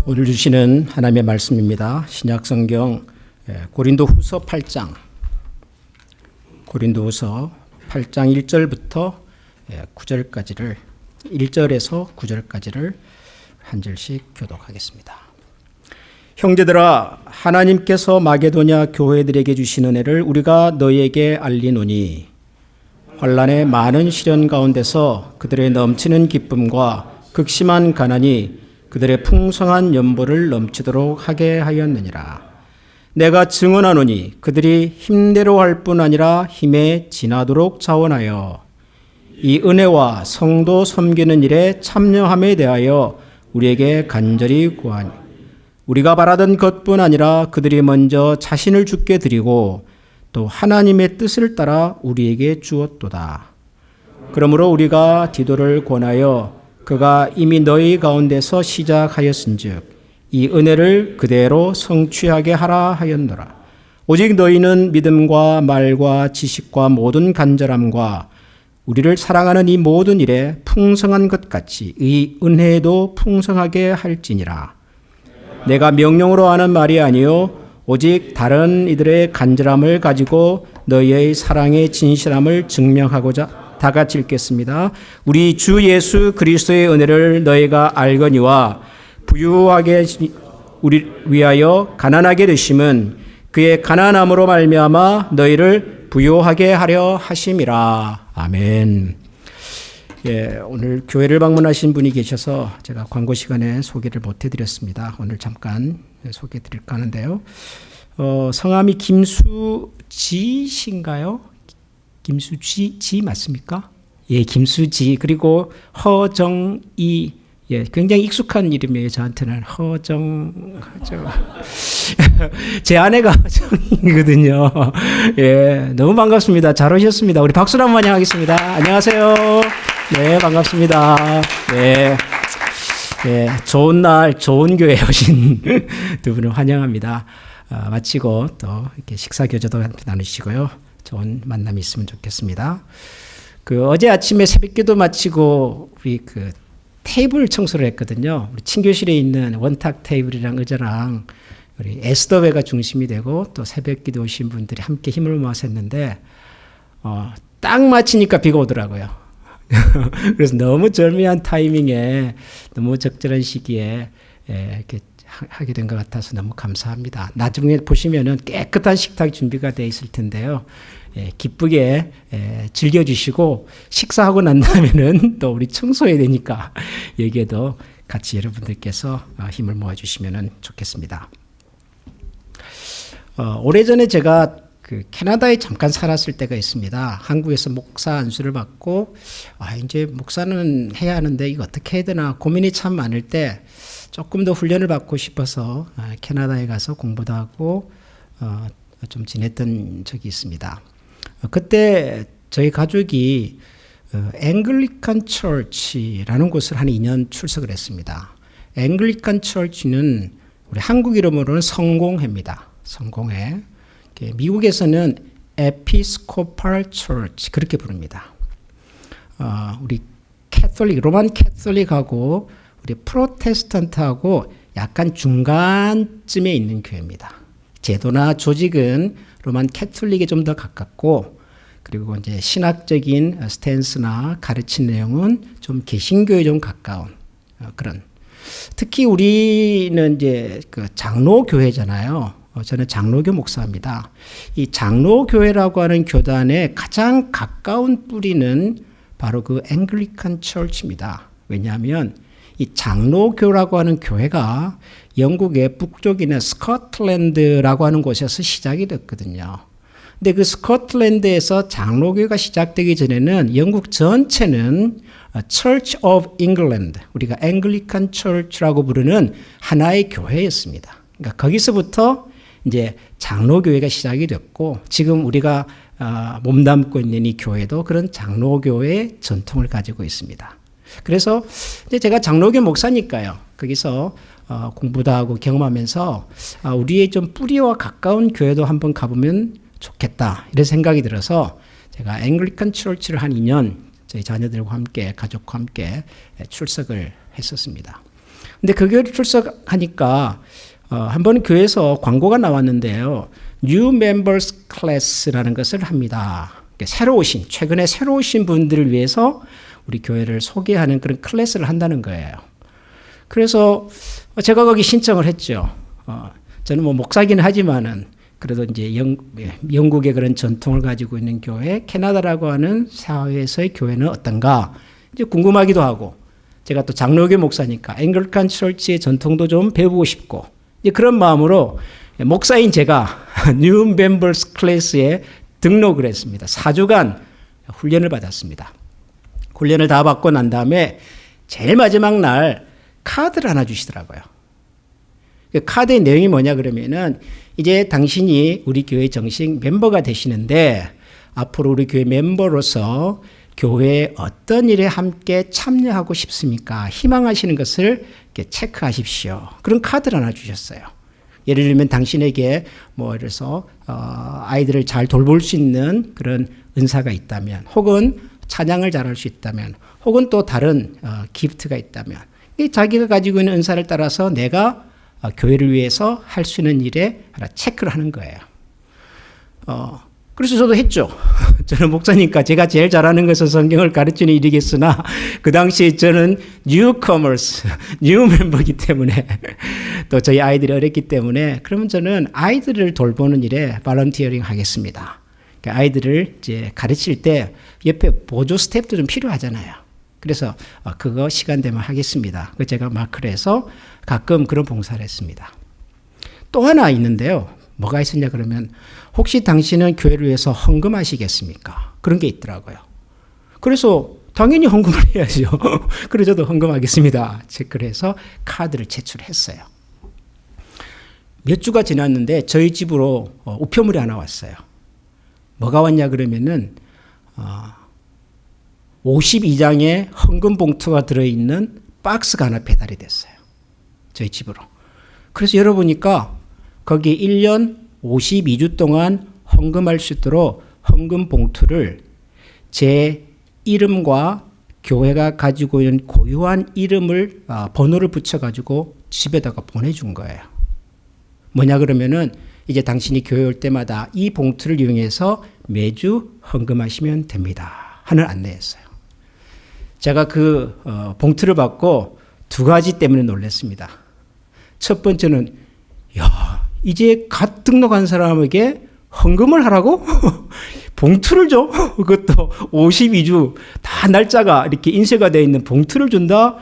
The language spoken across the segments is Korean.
오늘 주시는 하나님의 말씀입니다. 신약성경 고린도후서 8장 1절부터 9절까지를 1절에서 9절까지를 한 절씩 교독하겠습니다. 형제들아, 하나님께서 마게도냐 교회들에게 주신 은혜를 우리가 너희에게 알리노니 환난의 많은 시련 가운데서 그들의 넘치는 기쁨과 극심한 가난이 그들의 풍성한 연보를 넘치도록 하게 하였느니라. 내가 증언하노니 그들이 힘대로 할 뿐 아니라 힘에 지나도록 자원하여 이 은혜와 성도 섬기는 일에 참여함에 대하여 우리에게 간절히 구하니 우리가 바라던 것뿐 아니라 그들이 먼저 자신을 주께 드리고 또 하나님의 뜻을 따라 우리에게 주었도다. 그러므로 우리가 디도를 권하여 그가 이미 너희 가운데서 시작하였은즉 이 은혜를 그대로 성취하게 하라 하였노라. 오직 너희는 믿음과 말과 지식과 모든 간절함과 우리를 사랑하는 이 모든 일에 풍성한 것 같이 이 은혜에도 풍성하게 할지니라. 내가 명령으로 하는 말이 아니요 오직 다른 이들의 간절함을 가지고 너희의 사랑의 진실함을 증명하고자 다 같이 읽겠습니다. 우리 주 예수 그리스도의 은혜를 너희가 알거니와 부유하게 우리 위하여 가난하게 되심은 그의 가난함으로 말미암아 너희를 부유하게 하려 하심이라. 아멘. 오늘 교회를 방문하신 분이 계셔서 제가 광고 시간에 소개를 못 해드렸습니다. 오늘 잠깐 소개해드릴까 하는데요. 성함이 김수지신가요? 김수지 맞습니까? 예, 김수지. 그리고 허정이. 예, 굉장히 익숙한 이름이에요. 저한테는 제 아내가 허정이거든요. 예, 너무 반갑습니다. 잘 오셨습니다. 우리 박수로 한번 환영하겠습니다. 안녕하세요. 네, 반갑습니다. 네. 예, 좋은 날, 좋은 교회에 오신 두 분을 환영합니다. 마치고 또 이렇게 식사 교제도 함께 나누시고요. 좋은 만남이 있으면 좋겠습니다. 어제 아침에 새벽기도 마치고 우리 테이블 청소를 했거든요. 우리 친교실에 있는 원탁 테이블이랑 의자랑 우리 에스더회가 중심이 되고 또 새벽기도 오신 분들이 함께 힘을 모아서 했는데 딱 마치니까 비가 오더라고요. 그래서 너무 절묘한 타이밍에 너무 적절한 시기에 이렇게 하게 된 것 같아서 너무 감사합니다. 나중에 보시면은 깨끗한 식탁이 준비가 되어 있을 텐데요. 기쁘게 즐겨주시고 식사하고 난 다음에는 또 우리 청소해야 되니까 여기에도 같이 여러분들께서 힘을 모아주시면 좋겠습니다. 오래전에 제가 캐나다에 잠깐 살았을 때가 있습니다. 한국에서 목사 안수를 받고 이제 목사는 해야 하는데 이거 어떻게 해야 되나 고민이 참 많을 때 조금 더 훈련을 받고 싶어서 캐나다에 가서 공부도 하고 좀 지냈던 적이 있습니다. 그때 저희 가족이 앵글리칸 처치라는 곳을 한 2년 출석을 했습니다. 앵글리칸 처치는 우리 한국 이름으로는 성공회입니다. 성공회. 미국에서는 에피스코팔 처치 그렇게 부릅니다. 우리 캐톨릭, 로만 캐톨릭하고 우리 프로테스탄트하고 약간 중간쯤에 있는 교회입니다. 제도나 조직은 로만 캐톨릭에 좀 더 가깝고 그리고 이제 신학적인 스탠스나 가르치는 내용은 좀 개신교에 좀 가까운 그런. 특히 우리는 이제 장로교회잖아요. 저는 장로교 목사입니다. 이 장로교회라고 하는 교단의 가장 가까운 뿌리는 바로 앵글리칸 처치입니다. 왜냐하면 이 장로교라고 하는 교회가 영국의 북쪽이나 스코틀랜드라고 하는 곳에서 시작이 됐거든요. 근데 스코틀랜드에서 장로교가 시작되기 전에는 영국 전체는 Church of England, 우리가 앵글리칸 처치라고 부르는 하나의 교회였습니다. 그러니까 거기서부터 이제 장로교회가 시작이 됐고 지금 우리가 몸담고 있는 이 교회도 그런 장로교회의 전통을 가지고 있습니다. 그래서 이제 제가 장로교 목사니까요. 거기서 공부도 하고 경험하면서 우리의 좀 뿌리와 가까운 교회도 한번 가보면 좋겠다 이런 생각이 들어서 제가 앵글리칸 처치를 한 2년 저희 자녀들과 함께 가족과 함께 출석을 했었습니다. 근데 그 교회를 출석하니까 한번 교회에서 광고가 나왔는데요. New Members Class라는 것을 합니다. 최근에 새로 오신 분들을 위해서 우리 교회를 소개하는 그런 클래스를 한다는 거예요. 그래서 제가 거기 신청을 했죠. 저는 뭐 목사기는 하지만은 그래도 이제 영국의 그런 전통을 가지고 있는 교회, 캐나다라고 하는 사회에서의 교회는 어떤가 이제 궁금하기도 하고, 제가 또 장로교 목사니까 앵글리칸 처치의 전통도 좀 배우고 싶고, 이제 그런 마음으로 목사인 제가 뉴 멤버스 클래스에 등록을 했습니다. 4주간 훈련을 받았습니다. 훈련을 다 받고 난 다음에 제일 마지막 날 카드를 하나 주시더라고요. 그 카드의 내용이 뭐냐 그러면은, 이제 당신이 우리 교회 정식 멤버가 되시는데 앞으로 우리 교회 멤버로서 교회에 어떤 일에 함께 참여하고 싶습니까? 희망하시는 것을 이렇게 체크하십시오. 그런 카드를 하나 주셨어요. 예를 들면 당신에게 뭐 이래서 아이들을 잘 돌볼 수 있는 그런 은사가 있다면, 혹은 찬양을 잘할 수 있다면, 혹은 또 다른 기프트가 있다면, 자기가 가지고 있는 은사를 따라서 내가 교회를 위해서 할 수 있는 일에 하나 체크를 하는 거예요. 그래서 저도 했죠. 저는 목사니까 제가 제일 잘하는 것은 성경을 가르치는 일이겠으나, 그 당시에 저는 newcomers, new 멤버이기 때문에, 또 저희 아이들이 어렸기 때문에, 그러면 저는 아이들을 돌보는 일에 발런티어링 하겠습니다. 그러니까 아이들을 이제 가르칠 때 옆에 보조 스텝도 좀 필요하잖아요. 그래서 그거 시간 되면 하겠습니다. 제가 마크를 해서 가끔 그런 봉사를 했습니다. 또 하나 있는데요. 뭐가 있었냐 그러면, 혹시 당신은 교회를 위해서 헌금하시겠습니까? 그런 게 있더라고요. 그래서 당연히 헌금을 해야죠. 그래서 저도 헌금하겠습니다. 체크를 해서 카드를 제출했어요. 몇 주가 지났는데 저희 집으로 우편물이 하나 왔어요. 뭐가 왔냐 그러면은 52장의 헌금 봉투가 들어있는 박스가 하나 배달이 됐어요. 저희 집으로. 그래서 열어보니까 거기에 1년 52주 동안 헌금할 수 있도록 헌금 봉투를 제 이름과 교회가 가지고 있는 고유한 이름을 번호를 붙여가지고 집에다가 보내준 거예요. 뭐냐 그러면은, 이제 당신이 교회 올 때마다 이 봉투를 이용해서 매주 헌금하시면 됩니다 하는 안내였어요. 제가 그 봉투를 받고 두 가지 때문에 놀랐습니다. 첫 번째는, 야, 이제 갓 등록한 사람에게 헌금을 하라고? 봉투를 줘? 그것도 52주 다 날짜가 이렇게 인쇄가 되어 있는 봉투를 준다?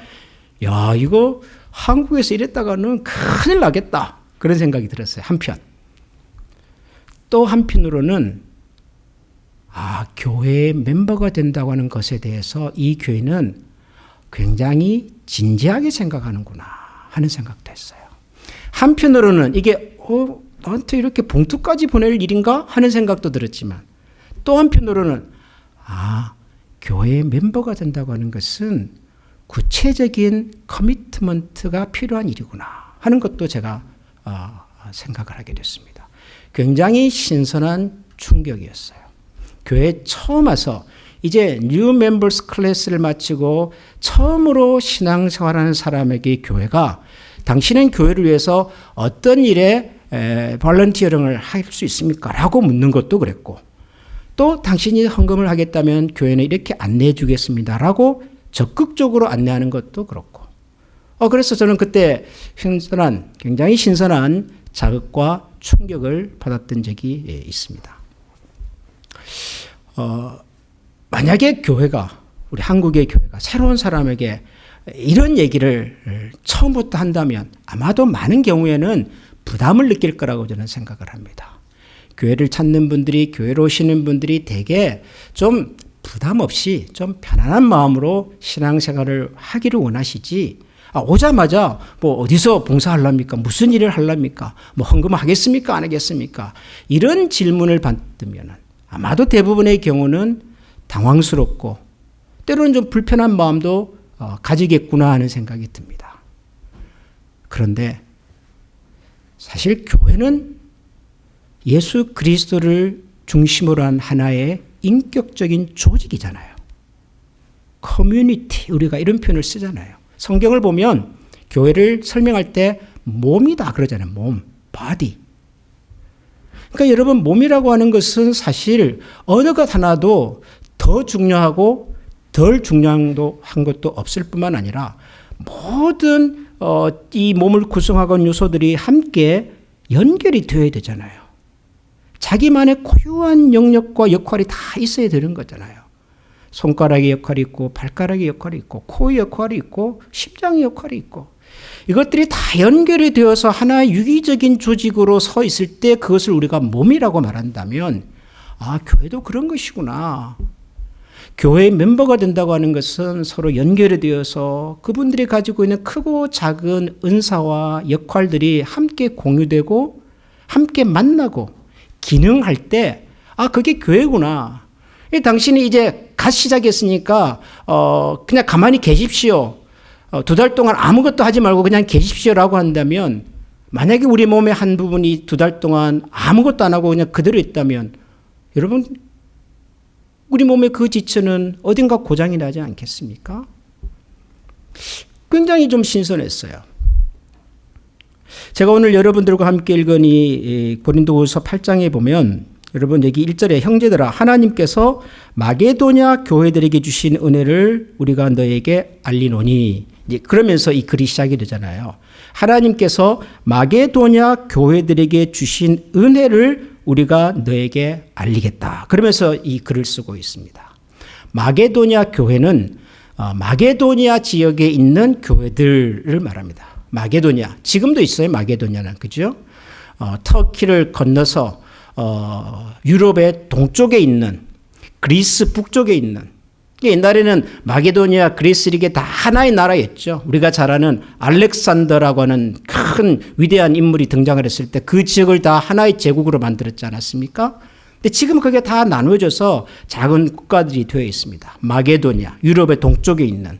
야, 이거 한국에서 이랬다가는 큰일 나겠다. 그런 생각이 들었어요. 한편. 또 한편으로는, 교회의 멤버가 된다고 하는 것에 대해서 이 교회는 굉장히 진지하게 생각하는구나 하는 생각도 했어요. 한편으로는 이게 나한테 이렇게 봉투까지 보낼 일인가 하는 생각도 들었지만, 또 한편으로는 교회의 멤버가 된다고 하는 것은 구체적인 커미트먼트가 필요한 일이구나 하는 것도 제가 생각을 하게 됐습니다. 굉장히 신선한 충격이었어요. 교회에 처음 와서 이제 뉴 멤버스 클래스를 마치고 처음으로 신앙생활하는 사람에게 교회가, 당신은 교회를 위해서 어떤 일에 발런티어링을 할 수 있습니까? 라고 묻는 것도 그랬고, 또 당신이 헌금을 하겠다면 교회는 이렇게 안내해 주겠습니다 라고 적극적으로 안내하는 것도 그렇고, 그래서 저는 그때 굉장히 신선한 자극과 충격을 받았던 적이 있습니다. 만약에 교회가, 우리 한국의 교회가 새로운 사람에게 이런 얘기를 처음부터 한다면 아마도 많은 경우에는 부담을 느낄 거라고 저는 생각을 합니다. 교회를 찾는 분들이, 교회로 오시는 분들이 대개 좀 부담 없이 좀 편안한 마음으로 신앙생활을 하기를 원하시지, 오자마자 뭐 어디서 봉사하랍니까? 무슨 일을 하랍니까? 뭐 헌금하겠습니까? 안 하겠습니까? 이런 질문을 받으면 아마도 대부분의 경우는 당황스럽고 때로는 좀 불편한 마음도 가지겠구나 하는 생각이 듭니다. 그런데 사실 교회는 예수 그리스도를 중심으로 한 하나의 인격적인 조직이잖아요. 커뮤니티, 우리가 이런 표현을 쓰잖아요. 성경을 보면 교회를 설명할 때 몸이다 그러잖아요. 몸, body. 그러니까 여러분 몸이라고 하는 것은 사실 어느 것 하나도 더 중요하고 덜 중요한 것도 없을 뿐만 아니라 모든 이 몸을 구성하고 있는 요소들이 함께 연결이 되어야 되잖아요. 자기만의 고유한 영역과 역할이 다 있어야 되는 거잖아요. 손가락의 역할이 있고 발가락의 역할이 있고 코의 역할이 있고 심장의 역할이 있고 이것들이 다 연결이 되어서 하나의 유기적인 조직으로 서 있을 때 그것을 우리가 몸이라고 말한다면 교회도 그런 것이구나. 교회의 멤버가 된다고 하는 것은 서로 연결이 되어서 그분들이 가지고 있는 크고 작은 은사와 역할들이 함께 공유되고 함께 만나고 기능할 때 그게 교회구나. 당신이 이제 갓 시작했으니까 그냥 가만히 계십시오. 2달 동안 아무것도 하지 말고 그냥 계십시오라고 한다면 만약에 우리 몸의 한 부분이 2달 동안 아무것도 안 하고 그냥 그대로 있다면 여러분 우리 몸의 그 지체는 어딘가 고장이 나지 않겠습니까? 굉장히 좀 신선했어요. 제가 오늘 여러분들과 함께 읽은 이 고린도후서 8장에 보면 여러분 여기 1절에 형제들아 하나님께서 마게도냐 교회들에게 주신 은혜를 우리가 너에게 알리노니 그러면서 이 글이 시작이 되잖아요. 하나님께서 마게도냐 교회들에게 주신 은혜를 우리가 너에게 알리겠다. 그러면서 이 글을 쓰고 있습니다. 마게도냐 교회는 마게도니아 지역에 있는 교회들을 말합니다. 마게도니아 지금도 있어요. 마게도니아는 그죠? 터키를 건너서 유럽의 동쪽에 있는 그리스 북쪽에 있는 옛날에는 마게도니아 그리스 이게 다 하나의 나라였죠. 우리가 잘 아는 알렉산더라고 하는 큰 위대한 인물이 등장을 했을 때 그 지역을 다 하나의 제국으로 만들었지 않았습니까? 근데 지금 그게 다 나누어져서 작은 국가들이 되어 있습니다. 마게도니아 유럽의 동쪽에 있는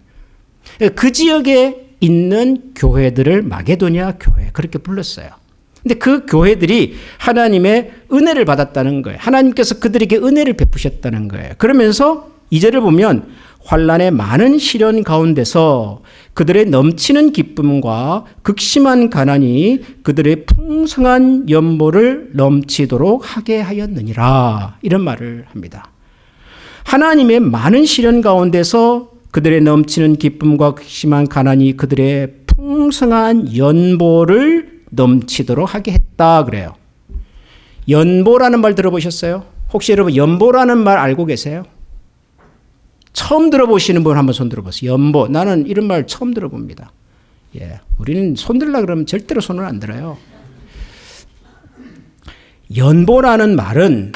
그 지역에 있는 교회들을 마게도니아 교회 그렇게 불렀어요. 근데 그 교회들이 하나님의 은혜를 받았다는 거예요. 하나님께서 그들에게 은혜를 베푸셨다는 거예요. 그러면서 2절을 보면 환난의 많은 시련 가운데서 그들의 넘치는 기쁨과 극심한 가난이 그들의 풍성한 연보를 넘치도록 하게 하였느니라 이런 말을 합니다. 하나님의 많은 시련 가운데서 그들의 넘치는 기쁨과 극심한 가난이 그들의 풍성한 연보를 넘치도록 하게 했다 그래요. 연보라는 말 들어보셨어요? 혹시 여러분 연보라는 말 알고 계세요? 처음 들어보시는 분 한번 손 들어보세요. 연보. 나는 이런 말 처음 들어봅니다. 우리는 손 들으려고 그러면 절대로 손을 안 들어요. 연보라는 말은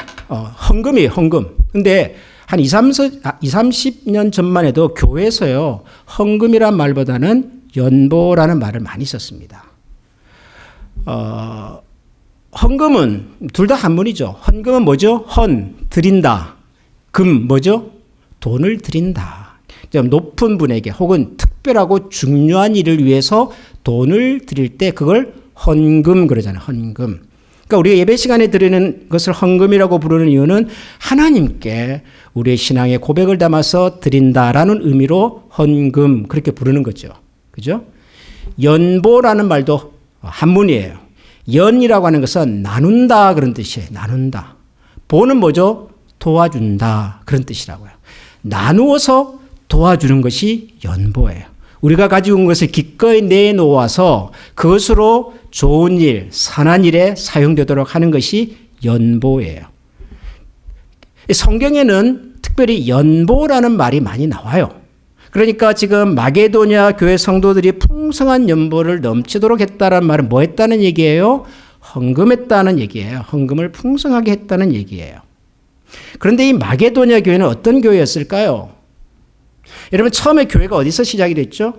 헌금이에요. 헌금. 근데 한 30년 전만 해도 교회에서요. 헌금이란 말보다는 연보라는 말을 많이 썼습니다. 헌금은 둘 다 한문이죠. 헌금은 뭐죠? 헌, 드린다. 금, 뭐죠? 돈을 드린다. 좀 높은 분에게 혹은 특별하고 중요한 일을 위해서 돈을 드릴 때 그걸 헌금 그러잖아요. 헌금. 그러니까 우리가 예배 시간에 드리는 것을 헌금이라고 부르는 이유는 하나님께 우리의 신앙의 고백을 담아서 드린다라는 의미로 헌금 그렇게 부르는 거죠. 그죠? 연보라는 말도 한문이에요. 연이라고 하는 것은 나눈다 그런 뜻이에요. 나눈다. 보는 뭐죠? 도와준다 그런 뜻이라고요. 나누어서 도와주는 것이 연보예요. 우리가 가지고 온 것을 기꺼이 내놓아서 그것으로 좋은 일, 선한 일에 사용되도록 하는 것이 연보예요. 성경에는 특별히 연보라는 말이 많이 나와요. 그러니까 지금 마게도냐 교회 성도들이 풍성한 연보를 넘치도록 했다는 말은 뭐 했다는 얘기예요? 헌금했다는 얘기예요. 헌금을 풍성하게 했다는 얘기예요. 그런데 이 마게도냐 교회는 어떤 교회였을까요? 여러분 처음에 교회가 어디서 시작이 됐죠?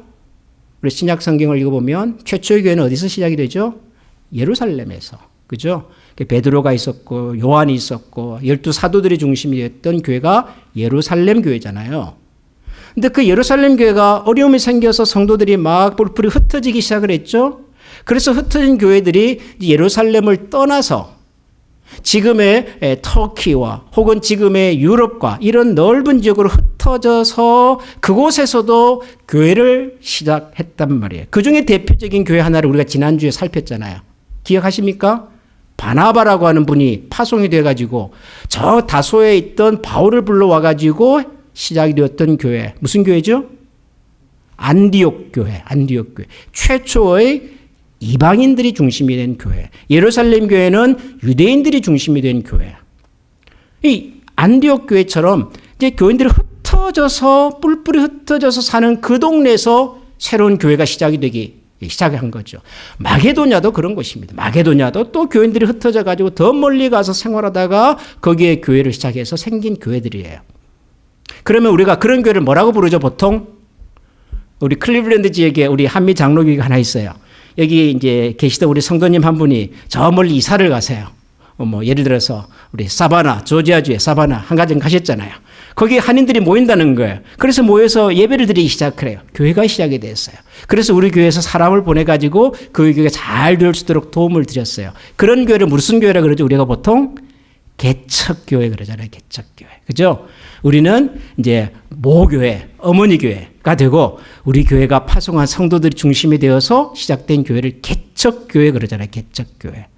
우리 신약 성경을 읽어보면 최초의 교회는 어디서 시작이 되죠? 예루살렘에서. 그죠? 베드로가 있었고 요한이 있었고 12 사도들이 중심이 됐던 교회가 예루살렘 교회잖아요. 근데 그 예루살렘 교회가 어려움이 생겨서 성도들이 막 뿔뿔이 흩어지기 시작을 했죠. 그래서 흩어진 교회들이 예루살렘을 떠나서 지금의 터키와 혹은 지금의 유럽과 이런 넓은 지역으로 흩어져서 그곳에서도 교회를 시작했단 말이에요. 그중에 대표적인 교회 하나를 우리가 지난주에 살폈잖아요. 기억하십니까? 바나바라고 하는 분이 파송이 돼가지고 저 다소에 있던 바울을 불러와가지고 시작이 되었던 교회. 무슨 교회죠? 안디옥 교회. 안디옥 교회. 최초의 이방인들이 중심이 된 교회. 예루살렘 교회는 유대인들이 중심이 된 교회. 이 안디옥 교회처럼 이제 교인들이 흩어져서 뿔뿔이 흩어져서 사는 그 동네에서 새로운 교회가 시작한 거죠. 마게도냐도 그런 곳입니다. 마게도냐도 또 교인들이 흩어져 가지고 더 멀리 가서 생활하다가 거기에 교회를 시작해서 생긴 교회들이에요. 그러면 우리가 그런 교회를 뭐라고 부르죠? 보통 우리 클리블랜드 지역에 우리 한미 장로교회가 하나 있어요. 여기 이제 계시던 우리 성도님 한 분이 저 멀리 이사를 가세요. 예를 들어서 우리 사바나, 조지아주의 사바나 한 가정 가셨잖아요. 거기 한인들이 모인다는 거예요. 그래서 모여서 예배를 드리기 시작을 해요. 교회가 시작이 됐어요. 그래서 우리 교회에서 사람을 보내가지고 그 교회가 잘 될 수 있도록 도움을 드렸어요. 그런 교회를 무슨 교회라 그러죠? 우리가 보통 개척교회 그러잖아요. 개척교회. 그죠? 우리는 이제 모교회, 어머니 교회가 되고 우리 교회가 파송한 성도들이 중심이 되어서 시작된 교회를 개척교회 그러잖아요. 개척교회.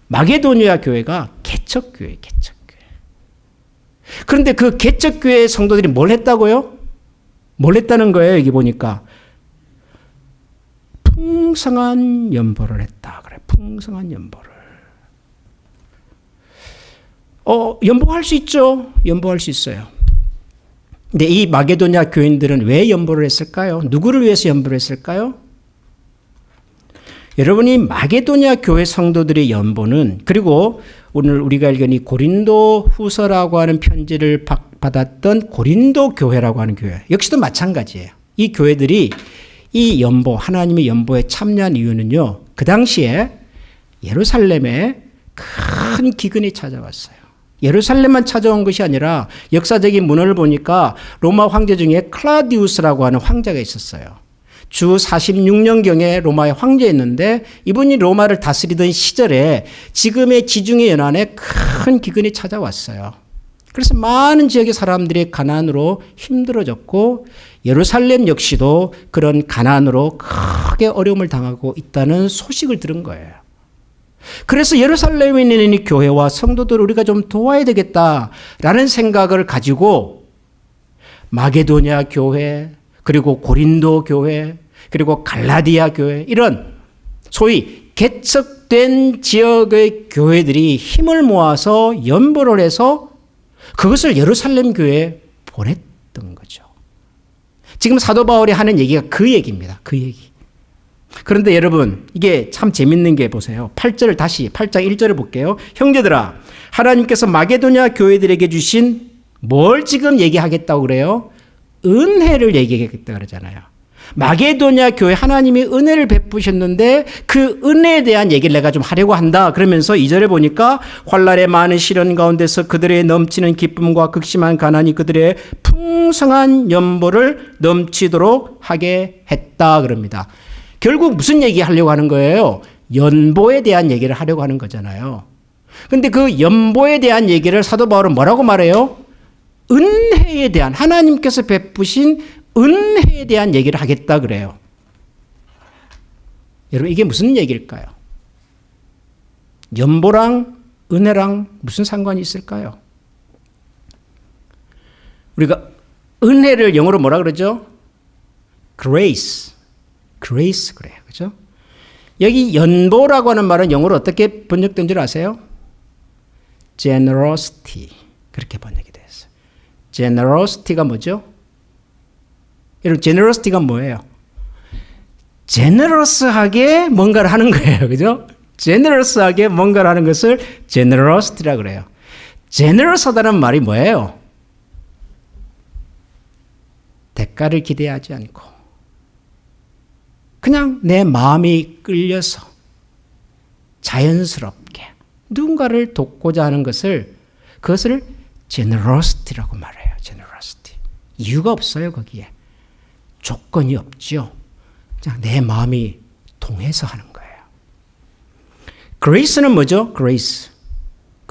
마게도니아 교회가 개척교회, 개척교회. 그런데 그 개척교회 성도들이 뭘 했다고요? 뭘 했다는 거예요? 여기 보니까. 풍성한 연보를 했다. 그래, 풍성한 연보를. 연보할 수 있죠. 연보할 수 있어요. 근데 이 마게도냐 교인들은 왜 연보를 했을까요? 누구를 위해서 연보를 했을까요? 여러분이 마게도냐 교회 성도들의 연보는 그리고 오늘 우리가 읽은 이 고린도 후서라고 하는 편지를 받았던 고린도 교회라고 하는 교회 역시도 마찬가지예요. 이 교회들이 이 연보 하나님의 연보에 참여한 이유는요. 그 당시에 예루살렘에 큰 기근이 찾아왔어요. 예루살렘만 찾아온 것이 아니라 역사적인 문헌을 보니까 로마 황제 중에 클라우디우스라고 하는 황제가 있었어요. 주 46년경에 로마의 황제였는데 이분이 로마를 다스리던 시절에 지금의 지중해 연안에 큰 기근이 찾아왔어요. 그래서 많은 지역의 사람들이 가난으로 힘들어졌고 예루살렘 역시도 그런 가난으로 크게 어려움을 당하고 있다는 소식을 들은 거예요. 그래서 예루살렘에 있는 이 교회와 성도들을 우리가 좀 도와야 되겠다라는 생각을 가지고 마게도냐 교회, 그리고 고린도 교회, 그리고 갈라디아 교회 이런 소위 개척된 지역의 교회들이 힘을 모아서 연보를 해서 그것을 예루살렘 교회에 보냈던 거죠. 지금 사도 바울이 하는 얘기가 그 얘기입니다. 그 얘기. 그런데 여러분 이게 참 재밌는 게 보세요. 8절 다시 8장 1절을 볼게요. 형제들아 하나님께서 마게도냐 교회들에게 주신 뭘 지금 얘기하겠다고 그래요? 은혜를 얘기하겠다 그러잖아요. 마게도냐 교회 하나님이 은혜를 베푸셨는데 그 은혜에 대한 얘기를 내가 좀 하려고 한다. 그러면서 2절에 보니까 환난의 많은 시련 가운데서 그들의 넘치는 기쁨과 극심한 가난이 그들의 풍성한 연보를 넘치도록 하게 했다 그럽니다. 결국 무슨 얘기 하려고 하는 거예요? 연보에 대한 얘기를 하려고 하는 거잖아요. 근데 그 연보에 대한 얘기를 사도 바울은 뭐라고 말해요? 은혜에 대한 하나님께서 베푸신 은혜에 대한 얘기를 하겠다 그래요. 여러분 이게 무슨 얘기일까요? 연보랑 은혜랑 무슨 상관이 있을까요? 우리가 은혜를 영어로 뭐라 그러죠? grace. grace 그래요. 그죠? 여기 연보라고 하는 말은 영어로 어떻게 번역된 줄 아세요? generosity. 그렇게 번역이 됐어요. generosity가 뭐죠? 여러분 generosity가 뭐예요? generous하게 뭔가를 하는 거예요. 그죠? generous하게 뭔가를 하는 것을 generosity라고 그래요. generous하다는 말이 뭐예요? 대가를 기대하지 않고 그냥 내 마음이 끌려서 자연스럽게 누군가를 돕고자 하는 것을 그것을 generosity라고 말해요. generosity. 이유가 없어요. 거기에. 조건이 없죠. 그냥 내 마음이 통해서 하는 거예요. grace는 뭐죠? grace.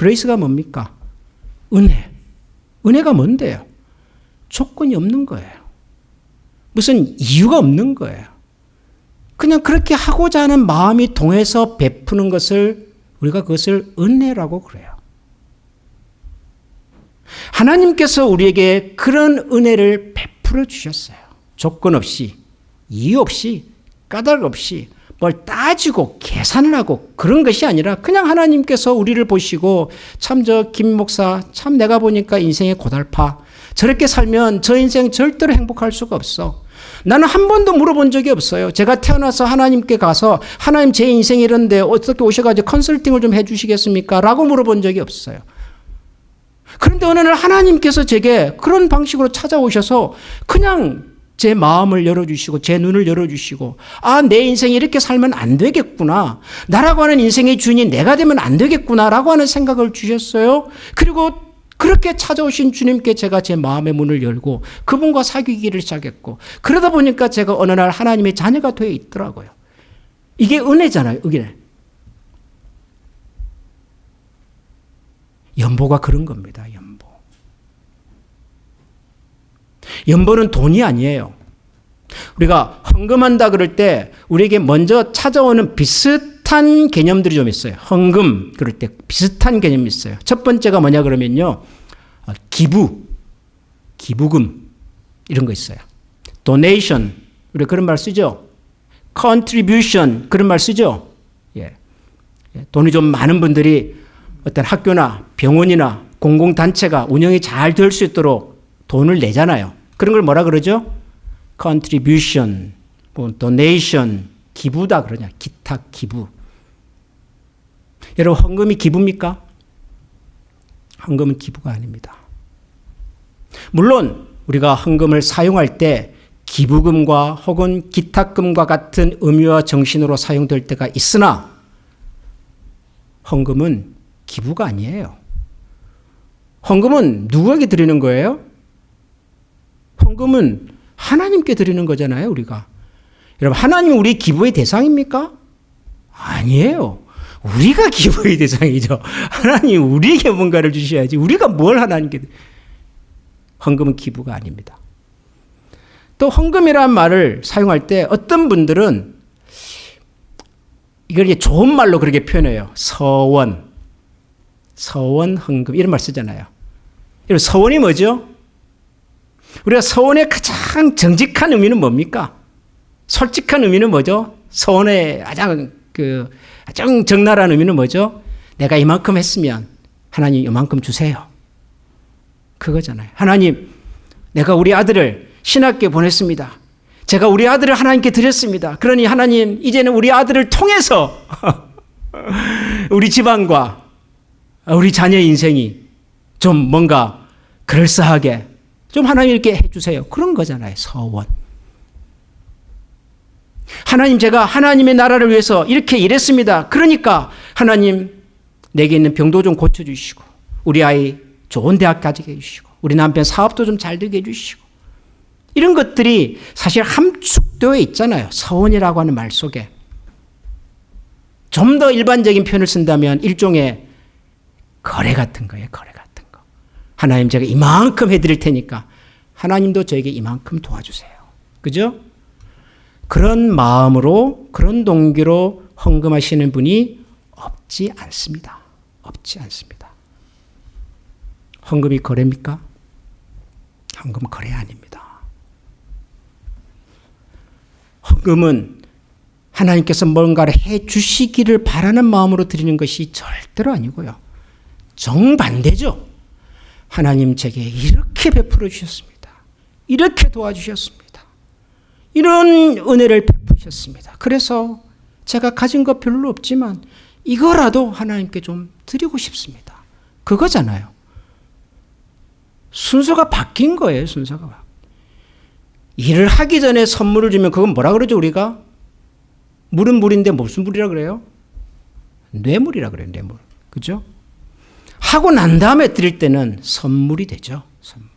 그레이스가 뭡니까? 은혜. 은혜가 뭔데요? 조건이 없는 거예요. 무슨 이유가 없는 거예요. 그냥 그렇게 하고자 하는 마음이 동해서 베푸는 것을 우리가 그것을 은혜라고 그래요. 하나님께서 우리에게 그런 은혜를 베풀어 주셨어요. 조건 없이, 이유 없이, 까닭 없이 뭘 따지고 계산을 하고 그런 것이 아니라 그냥 하나님께서 우리를 보시고 참 저 김 목사 참 내가 보니까 인생이 고달파. 저렇게 살면 저 인생 절대로 행복할 수가 없어. 나는 한 번도 물어본 적이 없어요. 제가 태어나서 하나님께 가서 하나님 제 인생이 이런데 어떻게 오셔가지고 컨설팅을 좀 해주시겠습니까? 라고 물어본 적이 없어요. 그런데 어느 날 하나님께서 제게 그런 방식으로 찾아오셔서 그냥 제 마음을 열어주시고 제 눈을 열어주시고 아, 내 인생이 이렇게 살면 안 되겠구나. 나라고 하는 인생의 주인이 내가 되면 안 되겠구나라고 하는 생각을 주셨어요. 그리고 그렇게 찾아오신 주님께 제가 제 마음의 문을 열고 그분과 사귀기를 시작했고 그러다 보니까 제가 어느 날 하나님의 자녀가 되어 있더라고요. 이게 은혜잖아요. 은혜. 연보가 그런 겁니다. 연보. 연보는 돈이 아니에요. 우리가 헌금한다 그럴 때 우리에게 먼저 찾아오는 비슷한 개념들이 좀 있어요. 헌금 그럴 때 비슷한 개념이 있어요. 첫 번째가 뭐냐 그러면요. 기부, 기부금 이런 거 있어요. donation 우리 그런 말 쓰죠. contribution 그런 말 쓰죠. 예. 돈이 좀 많은 분들이 어떤 학교나 병원이나 공공단체가 운영이 잘 될 수 있도록 돈을 내잖아요. 그런 걸 뭐라 그러죠? contribution, donation, 기부다 그러냐. 기탁, 기부. 여러분 헌금이 기부입니까? 헌금은 기부가 아닙니다. 물론 우리가 헌금을 사용할 때 기부금과 혹은 기탁금과 같은 의미와 정신으로 사용될 때가 있으나 헌금은 기부가 아니에요. 헌금은 누구에게 드리는 거예요? 헌금은 하나님께 드리는 거잖아요, 우리가. 여러분, 하나님은 우리 기부의 대상입니까? 아니에요. 우리가 기부의 대상이죠. 하나님 우리에게 뭔가를 주셔야지. 우리가 뭘 하나님께. 헌금은 기부가 아닙니다. 또 헌금이라는 말을 사용할 때 어떤 분들은 이걸 좋은 말로 그렇게 표현해요. 서원, 헌금 이런 말 쓰잖아요. 여러분 서원이 뭐죠? 우리가 서원의 가장 정직한 의미는 뭡니까? 솔직한 의미는 뭐죠? 서원의 가장 적나라한 의미는 뭐죠? 내가 이만큼 했으면 하나님 이만큼 주세요. 그거잖아요. 하나님, 내가 우리 아들을 신학교에 보냈습니다. 제가 우리 아들을 하나님께 드렸습니다. 그러니 하나님, 이제는 우리 아들을 통해서 우리 집안과 우리 자녀의 인생이 좀 뭔가 그럴싸하게 좀 하나님께 해주세요. 그런 거잖아요. 서원. 하나님, 제가 하나님의 나라를 위해서 이렇게 일했습니다. 그러니까 하나님, 내게 있는 병도 좀 고쳐주시고 우리 아이 좋은 대학 가지게 해주시고 우리 남편 사업도 좀 잘 되게 해주시고 이런 것들이 사실 함축되어 있잖아요. 서원이라고 하는 말 속에. 좀 더 일반적인 표현을 쓴다면 일종의 거래 같은 거예요. 거래 같은 거. 하나님, 제가 이만큼 해드릴 테니까 하나님도 저에게 이만큼 도와주세요. 그죠? 그런 마음으로 그런 동기로 헌금하시는 분이 없지 않습니다. 없지 않습니다. 헌금이 거래입니까? 헌금은 거래 아닙니다. 헌금은 하나님께서 뭔가를 해 주시기를 바라는 마음으로 드리는 것이 절대로 아니고요. 정반대죠. 하나님 제게 이렇게 베풀어 주셨습니다. 이렇게 도와주셨습니다. 이런 은혜를 베푸셨습니다. 그래서 제가 가진 것 별로 없지만 이거라도 하나님께 좀 드리고 싶습니다. 그거잖아요. 순서가 바뀐 거예요. 순서가. 일을 하기 전에 선물을 주면 그건 뭐라 그러죠 우리가? 물은 물인데 무슨 물이라 그래요? 뇌물이라 그래요. 뇌물. 그죠? 하고 난 다음에 드릴 때는 선물이 되죠. 선물.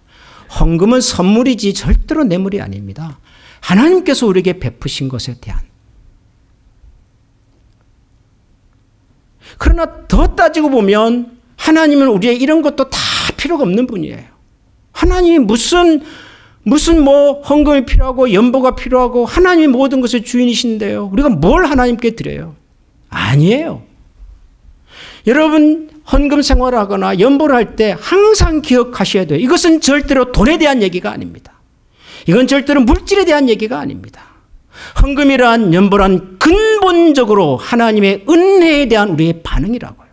헌금은 선물이지 절대로 뇌물이 아닙니다. 하나님께서 우리에게 베푸신 것에 대한. 그러나 더 따지고 보면 하나님은 우리의 이런 것도 다 필요가 없는 분이에요. 하나님이 무슨 뭐 헌금이 필요하고 연보가 필요하고 하나님이 모든 것의 주인이신데요. 우리가 뭘 하나님께 드려요? 아니에요. 여러분 헌금 생활을 하거나 연보를 할 때 항상 기억하셔야 돼요. 이것은 절대로 돈에 대한 얘기가 아닙니다. 이건 절대로 물질에 대한 얘기가 아닙니다. 헌금이란 연보란 근본적으로 하나님의 은혜에 대한 우리의 반응이라고요.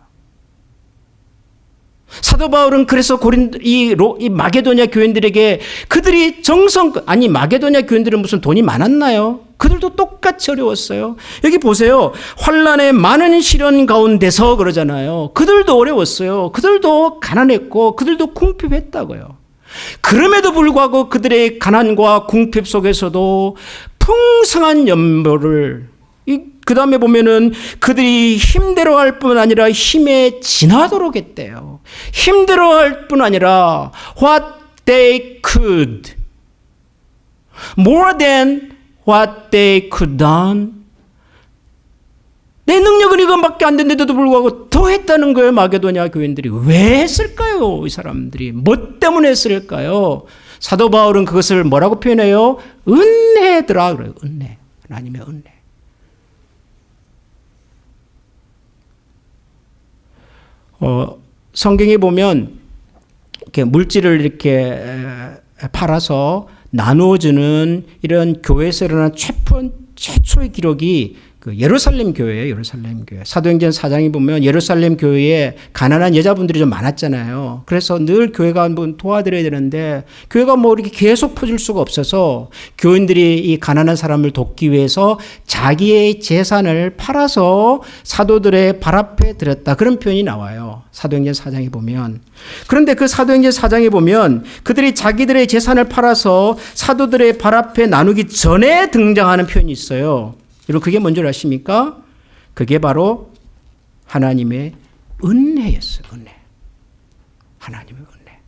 사도 바울은 그래서 이 마게도냐 교인들에게 그들이 마게도냐 교인들은 무슨 돈이 많았나요? 그들도 똑같이 어려웠어요. 여기 보세요. 환난의 많은 시련 가운데서 그러잖아요. 그들도 어려웠어요. 그들도 가난했고 그들도 궁핍했다고요. 그럼에도 불구하고 그들의 가난과 궁핍 속에서도 풍성한 연보를 그 다음에 보면은 그들이 힘들어할 뿐 아니라 힘에 지나도록 했대요. 힘들어할 뿐 아니라 what they could more than what they could done. 내 능력은 이것밖에 안 됐는데도 불구하고 더 했다는 거예요. 마게도냐 교인들이. 왜 했을까요? 이 사람들이 뭐 때문에 했을까요? 사도 바울은 그것을 뭐라고 표현해요? 은혜더라 그래요. 은혜. 하나님의 은혜. 성경에 보면 이렇게 물질을 이렇게 팔아서 나누어주는 이런 교회에서 일어난 최초의 기록이 그 예루살렘 교회예요. 예루살렘 교회. 사도행전 4장에 보면 예루살렘 교회에 가난한 여자분들이 좀 많았잖아요. 그래서 늘 교회가 한번 도와드려야 되는데 교회가 뭐 이렇게 계속 퍼줄 수가 없어서 교인들이 이 가난한 사람을 돕기 위해서 자기의 재산을 팔아서 사도들의 발 앞에 드렸다. 그런 표현이 나와요. 사도행전 4장에 보면. 그런데 그 사도행전 4장에 보면 그들이 자기들의 재산을 팔아서 사도들의 발 앞에 나누기 전에 등장하는 표현이 있어요. 여러분 그게 뭔지 아십니까? 그게 바로 하나님의 은혜였어요. 은혜. 하나님의 은혜.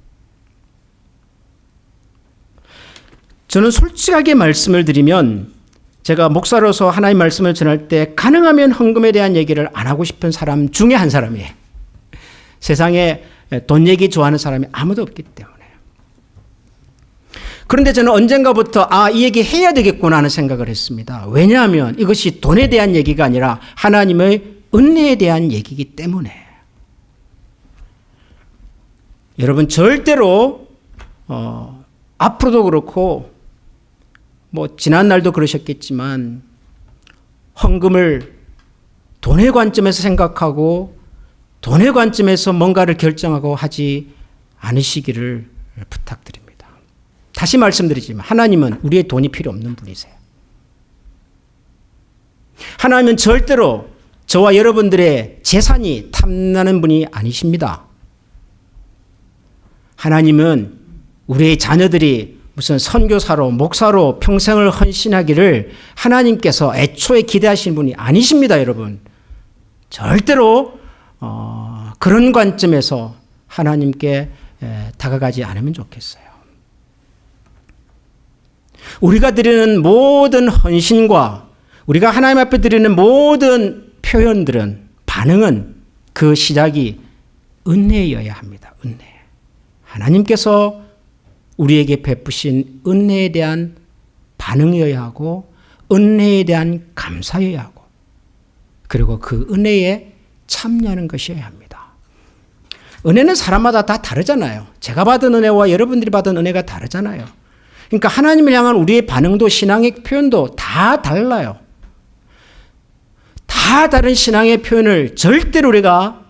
저는 솔직하게 말씀을 드리면 제가 목사로서 하나님 말씀을 전할 때 가능하면 헌금에 대한 얘기를 안 하고 싶은 사람 중에 한 사람이에요. 세상에 돈 얘기 좋아하는 사람이 아무도 없기 때문에. 그런데 저는 언젠가부터 이 얘기 해야 되겠구나 하는 생각을 했습니다. 왜냐하면 이것이 돈에 대한 얘기가 아니라 하나님의 은혜에 대한 얘기이기 때문에. 여러분 절대로 앞으로도 그렇고 뭐 지난날도 그러셨겠지만 헌금을 돈의 관점에서 생각하고 돈의 관점에서 뭔가를 결정하고 하지 않으시기를 부탁드립니다. 다시 말씀드리지만 하나님은 우리의 돈이 필요 없는 분이세요. 하나님은 절대로 저와 여러분들의 재산이 탐나는 분이 아니십니다. 하나님은 우리의 자녀들이 무슨 선교사로 목사로 평생을 헌신하기를 하나님께서 애초에 기대하시는 분이 아니십니다. 여러분. 절대로 그런 관점에서 하나님께 다가가지 않으면 좋겠어요. 우리가 드리는 모든 헌신과 우리가 하나님 앞에 드리는 모든 표현들은 반응은 그 시작이 은혜여야 합니다. 은혜. 하나님께서 우리에게 베푸신 은혜에 대한 반응이어야 하고 은혜에 대한 감사여야 하고 그리고 그 은혜에 참여하는 것이어야 합니다. 은혜는 사람마다 다 다르잖아요. 제가 받은 은혜와 여러분들이 받은 은혜가 다르잖아요. 그러니까 하나님을 향한 우리의 반응도 신앙의 표현도 다 달라요. 다 다른 신앙의 표현을 절대로 우리가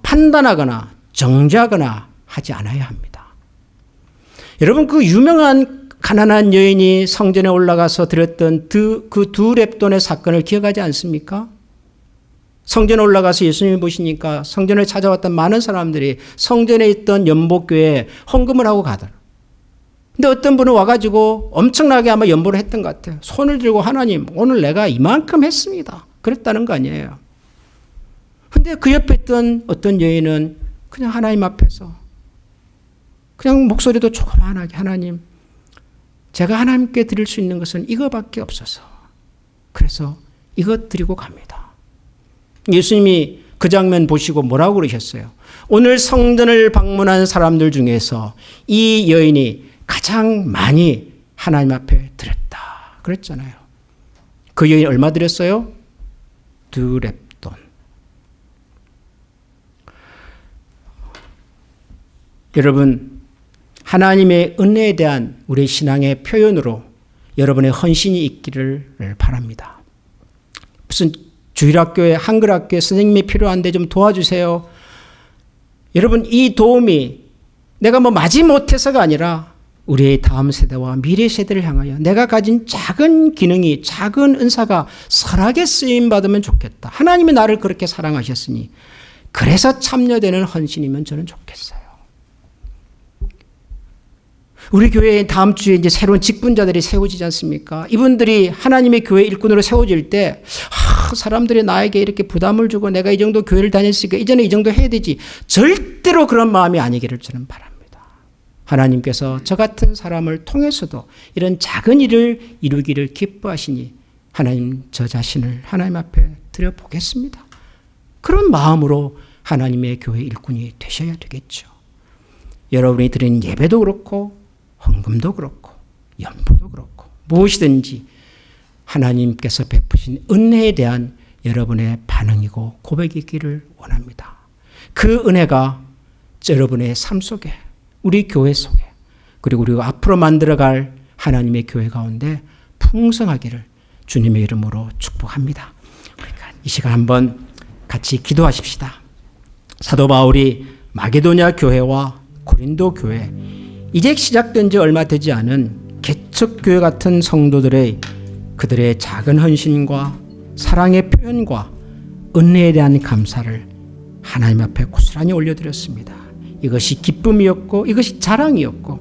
판단하거나 정죄하거나 하지 않아야 합니다. 여러분 그 유명한 가난한 여인이 성전에 올라가서 드렸던 그 두 렙돈의 사건을 기억하지 않습니까? 성전에 올라가서 예수님을 보시니까 성전에 찾아왔던 많은 사람들이 성전에 있던 연복교회에 헌금을 하고 가더라. 근데 어떤 분은 와가지고 엄청나게 아마 연보를 했던 것 같아요. 손을 들고 하나님 오늘 내가 이만큼 했습니다. 그랬다는 거 아니에요. 근데 그 옆에 있던 어떤 여인은 그냥 하나님 앞에서 그냥 목소리도 조그만하게 하나님 제가 하나님께 드릴 수 있는 것은 이거밖에 없어서 그래서 이것 드리고 갑니다. 예수님이 그 장면 보시고 뭐라고 그러셨어요? 오늘 성전을 방문한 사람들 중에서 이 여인이 가장 많이 하나님 앞에 드렸다 그랬잖아요. 그 여인이 얼마 드렸어요? 2렙돈. 여러분, 하나님의 은혜에 대한 우리 신앙의 표현으로 여러분의 헌신이 있기를 바랍니다. 무슨 주일학교에 한글학교에 선생님이 필요한데 좀 도와주세요. 여러분, 이 도움이 내가 뭐 마지못해서가 아니라 우리의 다음 세대와 미래 세대를 향하여 내가 가진 작은 기능이, 작은 은사가 선하게 쓰임받으면 좋겠다. 하나님이 나를 그렇게 사랑하셨으니 그래서 참여되는 헌신이면 저는 좋겠어요. 우리 교회에 다음 주에 이제 새로운 직분자들이 세워지지 않습니까? 이분들이 하나님의 교회 일꾼으로 세워질 때 사람들이 나에게 이렇게 부담을 주고 내가 이 정도 교회를 다녔으니까 이전에 이 정도 해야 되지. 절대로 그런 마음이 아니기를 저는 바랍니다. 하나님께서 저 같은 사람을 통해서도 이런 작은 일을 이루기를 기뻐하시니 하나님 저 자신을 하나님 앞에 드려보겠습니다. 그런 마음으로 하나님의 교회 일꾼이 되셔야 되겠죠. 여러분이 드리는 예배도 그렇고 헌금도 그렇고 연보도 그렇고 무엇이든지 하나님께서 베푸신 은혜에 대한 여러분의 반응이고 고백이기를 원합니다. 그 은혜가 여러분의 삶 속에, 우리 교회 속에, 그리고 우리가 앞으로 만들어갈 하나님의 교회 가운데 풍성하기를 주님의 이름으로 축복합니다. 그러니까 이 시간 한번 같이 기도하십시다. 사도 바울이 마게도냐 교회와 고린도 교회, 이제 시작된 지 얼마 되지 않은 개척교회 같은 성도들의 그들의 작은 헌신과 사랑의 표현과 은혜에 대한 감사를 하나님 앞에 고스란히 올려드렸습니다. 이것이 기쁨이었고 이것이 자랑이었고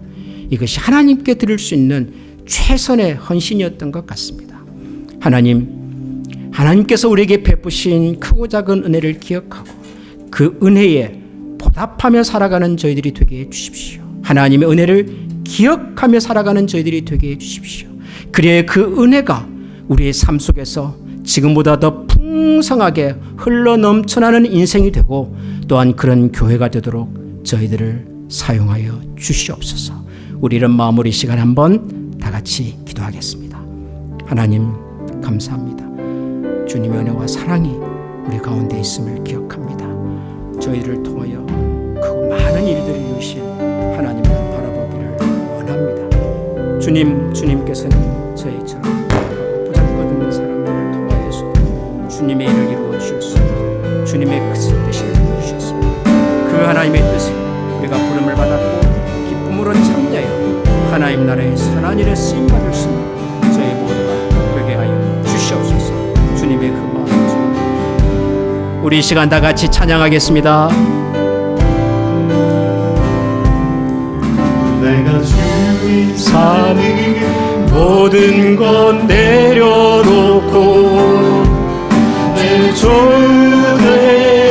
이것이 하나님께 드릴 수 있는 최선의 헌신이었던 것 같습니다. 하나님께서 우리에게 베푸신 크고 작은 은혜를 기억하고 그 은혜에 보답하며 살아가는 저희들이 되게 해주십시오. 하나님의 은혜를 기억하며 살아가는 저희들이 되게 해주십시오. 그래야 그 은혜가 우리의 삶 속에서 지금보다 더 풍성하게 흘러넘쳐나는 인생이 되고 또한 그런 교회가 되도록 저희들을 사용하여 주시옵소서. 우리 이런 마음으로 이 시간 한번 다 같이 기도하겠습니다. 하나님 감사합니다. 주님의 은혜와 사랑이 우리 가운데 있음을 기억합니다. 저희를 통하여 크고 많은 일들을 이루신 하나님을 바라보기를 원합니다. 주님께서는 저희처럼 보잘것없는 사람을 통하여서 주님의 일을 이루어 주셨습니다. 주님의 뜻을 주셨습니다. 그 하나님의 뜻에 우리가 부름을 받았고 기쁨으로 참여하여 하나님 나라의 선한 일에 쓰임받을 수 있는 저희 모두가 되게 하여 주시옵소서. 주님의 그 마음을 우리 이 시간 다 같이 찬양하겠습니다. 내가 주인 삼위 모든 것 내려놓고 내 주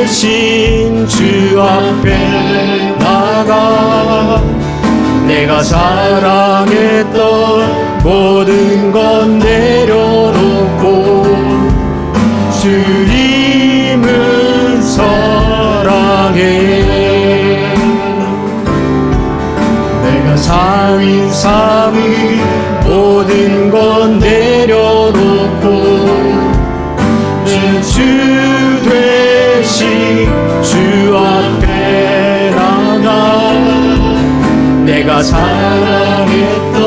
되신 주 앞에 나가 내가 사랑했던 모든 것 내려놓고 주님을 사랑해. 내가 상인 삼위 모든 것 내려놓고 내 주 되신 주 앞에 나가 내가 사랑했던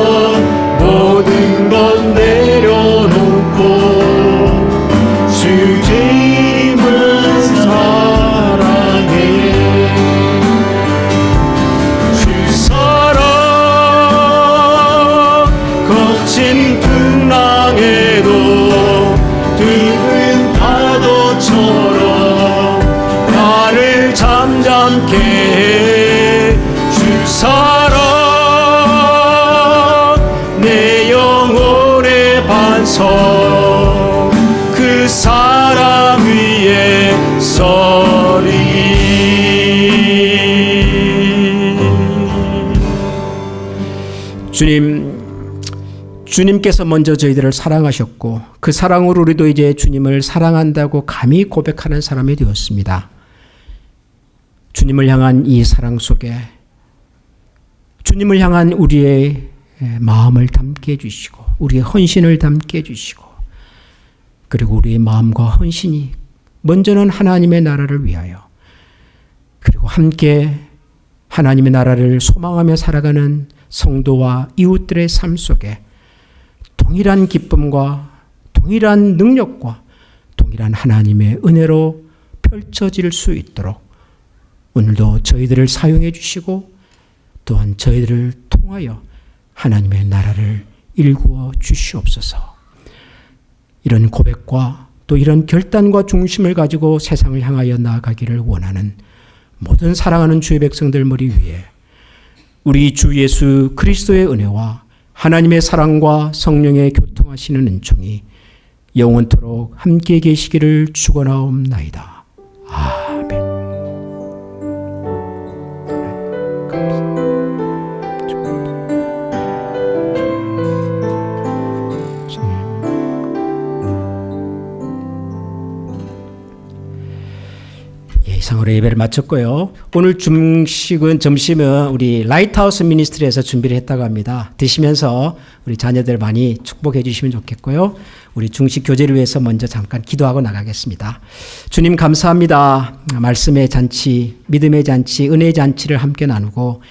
모든 것 내려놓고 주님을 사랑해. 주 사랑 거친 풍랑에도 드문 파도처럼 나를 잠잠케 해. 주 사랑 내 영혼의 반석 그 사랑 위에 서리. 주님께서 먼저 저희들을 사랑하셨고 그 사랑으로 우리도 이제 주님을 사랑한다고 감히 고백하는 사람이 되었습니다. 주님을 향한 이 사랑 속에 주님을 향한 우리의 마음을 담게 해주시고 우리의 헌신을 담게 해주시고 그리고 우리의 마음과 헌신이 먼저는 하나님의 나라를 위하여 그리고 함께 하나님의 나라를 소망하며 살아가는 성도와 이웃들의 삶 속에 동일한 기쁨과 동일한 능력과 동일한 하나님의 은혜로 펼쳐질 수 있도록 오늘도 저희들을 사용해 주시고 또한 저희들을 통하여 하나님의 나라를 일구어 주시옵소서. 이런 고백과 또 이런 결단과 중심을 가지고 세상을 향하여 나아가기를 원하는 모든 사랑하는 주의 백성들 머리 위에 우리 주 예수 그리스도의 은혜와 하나님의 사랑과 성령의 교통하시는 은총이 영원토록 함께 계시기를 축원하옵나이다. 아멘. 이상으로 예배를 마쳤고요. 오늘 점심은 우리 라이트하우스 미니스트리에서 준비를 했다고 합니다. 드시면서 우리 자녀들 많이 축복해 주시면 좋겠고요. 우리 중식 교제를 위해서 먼저 잠깐 기도하고 나가겠습니다. 주님 감사합니다. 말씀의 잔치, 믿음의 잔치, 은혜의 잔치를 함께 나누고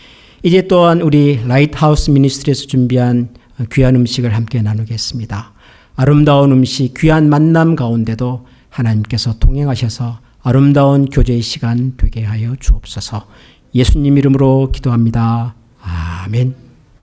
이제 또한 우리 라이트하우스 미니스트리에서 준비한 귀한 음식을 함께 나누겠습니다. 아름다운 음식, 귀한 만남 가운데도 하나님께서 동행하셔서 아름다운 교제의 시간 되게 하여 주옵소서. 예수님 이름으로 기도합니다. 아멘.